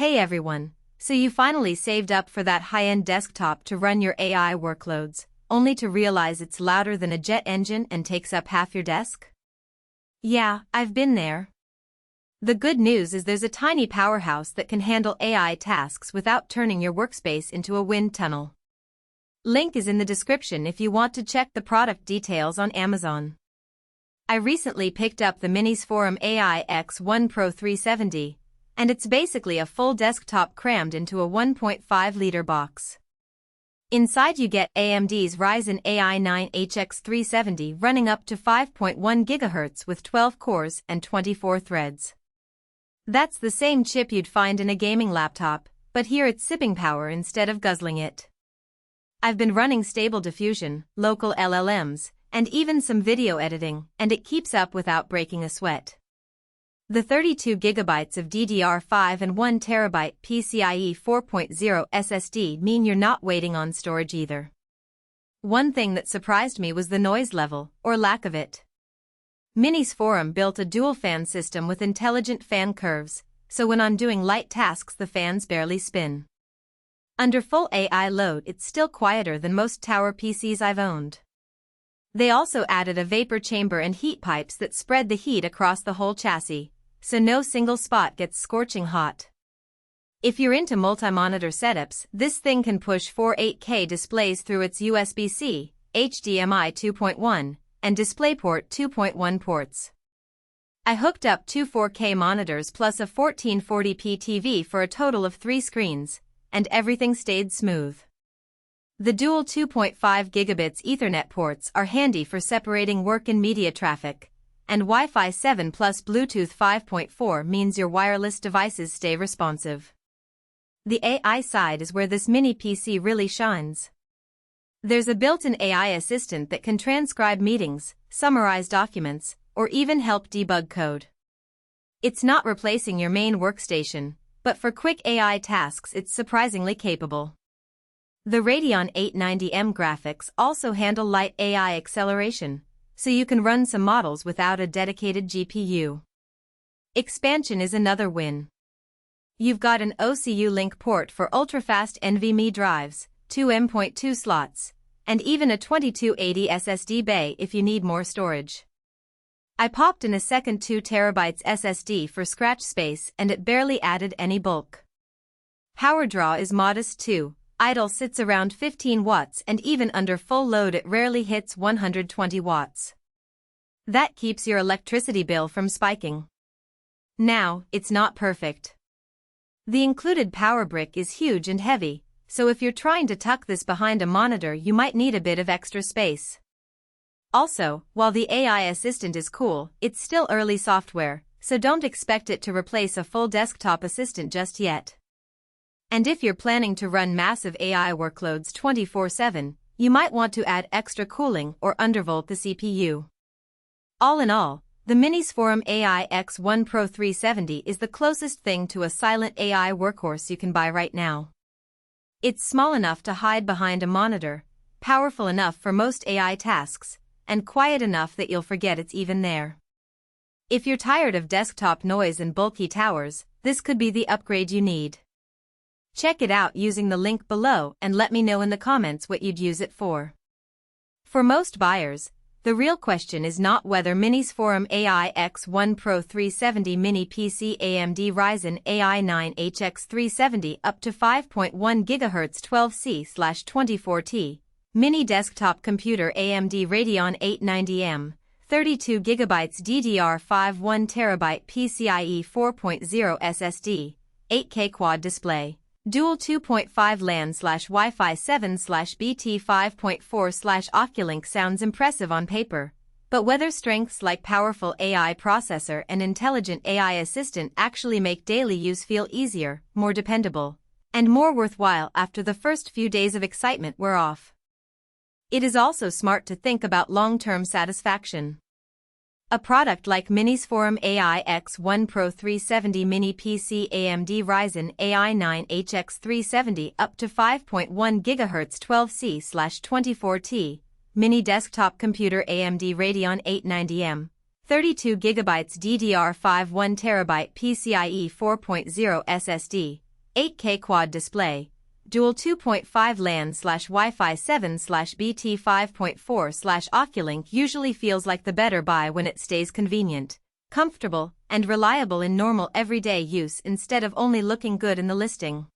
Hey everyone, so you finally saved up for that high-end desktop to run your AI workloads, only to realize it's louder than a jet engine and takes up half your desk? Yeah, I've been there. The good news is there's a tiny powerhouse that can handle AI tasks without turning your workspace into a wind tunnel. Link is in the description if you want to check the product details on Amazon. I recently picked up the MINISFORUM AI X1 Pro-370, and it's basically a full desktop crammed into a 1.5-liter box. Inside you get AMD's Ryzen AI 9 HX370 running up to 5.1 GHz with 12 cores and 24 threads. That's the same chip you'd find in a gaming laptop, but here it's sipping power instead of guzzling it. I've been running Stable Diffusion, local LLMs, and even some video editing, and it keeps up without breaking a sweat. The 32 GB of DDR5 and 1 TB PCIe 4.0 SSD mean you're not waiting on storage either. One thing that surprised me was the noise level, or lack of it. MINISFORUM built a dual-fan system with intelligent fan curves, so when I'm doing light tasks the fans barely spin. Under full AI load it's still quieter than most tower PCs I've owned. They also added a vapor chamber and heat pipes that spread the heat across the whole chassis, so no single spot gets scorching hot. If you're into multi-monitor setups, this thing can push 4 8K displays through its USB-C, HDMI 2.1, and DisplayPort 2.1 ports. I hooked up two 4K monitors plus a 1440p TV for a total of 3 screens, and everything stayed smooth. The dual 2.5 gigabits Ethernet ports are handy for separating work and media traffic, and Wi-Fi 7 plus Bluetooth 5.4 means your wireless devices stay responsive. The AI side is where this mini PC really shines. There's a built-in AI assistant that can transcribe meetings, summarize documents, or even help debug code. It's not replacing your main workstation, but for quick AI tasks it's surprisingly capable. The Radeon 890M graphics also handle light AI acceleration, so you can run some models without a dedicated GPU. Expansion is another win. You've got an Oculink port for ultra-fast NVMe drives, 2 M.2 slots, and even a 2280 SSD bay if you need more storage. I popped in a second 2 TB SSD for scratch space and it barely added any bulk. Power draw is modest too. Idle sits around 15 watts and even under full load it rarely hits 120 watts. That keeps your electricity bill from spiking. Now, it's not perfect. The included power brick is huge and heavy, so if you're trying to tuck this behind a monitor you might need a bit of extra space. Also, while the AI assistant is cool, it's still early software, so don't expect it to replace a full desktop assistant just yet. And if you're planning to run massive AI workloads 24/7, you might want to add extra cooling or undervolt the CPU. All in all, the MINISFORUM AI X1 Pro-370 is the closest thing to a silent AI workhorse you can buy right now. It's small enough to hide behind a monitor, powerful enough for most AI tasks, and quiet enough that you'll forget it's even there. If you're tired of desktop noise and bulky towers, this could be the upgrade you need. Check it out using the link below and let me know in the comments what you'd use it for. For most buyers, the real question is not whether MINISFORUM AI X1 Pro-370 mini PC AMD Ryzen AI 9 HX370 up to 5.1 GHz 12C/24T, mini desktop computer AMD Radeon 890M, 32 GB DDR5 1 TB PCIe 4.0 SSD, 8K quad display, dual 2.5 LAN/Wi-Fi 7/BT 5.4/Oculink sounds impressive on paper, but whether strengths like powerful AI processor and intelligent AI assistant actually make daily use feel easier, more dependable, and more worthwhile after the first few days of excitement wear off. It is also smart to think about long-term satisfaction. A product like MINISFORUM AI X1 Pro-370 mini PC AMD Ryzen AI 9 HX370 up to 5.1 GHz 12C/24T, mini desktop computer AMD Radeon 890M, 32 GB DDR5 1 TB PCIe 4.0 SSD, 8K quad display, dual 2.5 LAN/Wi-Fi 7/BT 5.4/Oculink usually feels like the better buy when it stays convenient, comfortable, and reliable in normal everyday use instead of only looking good in the listing.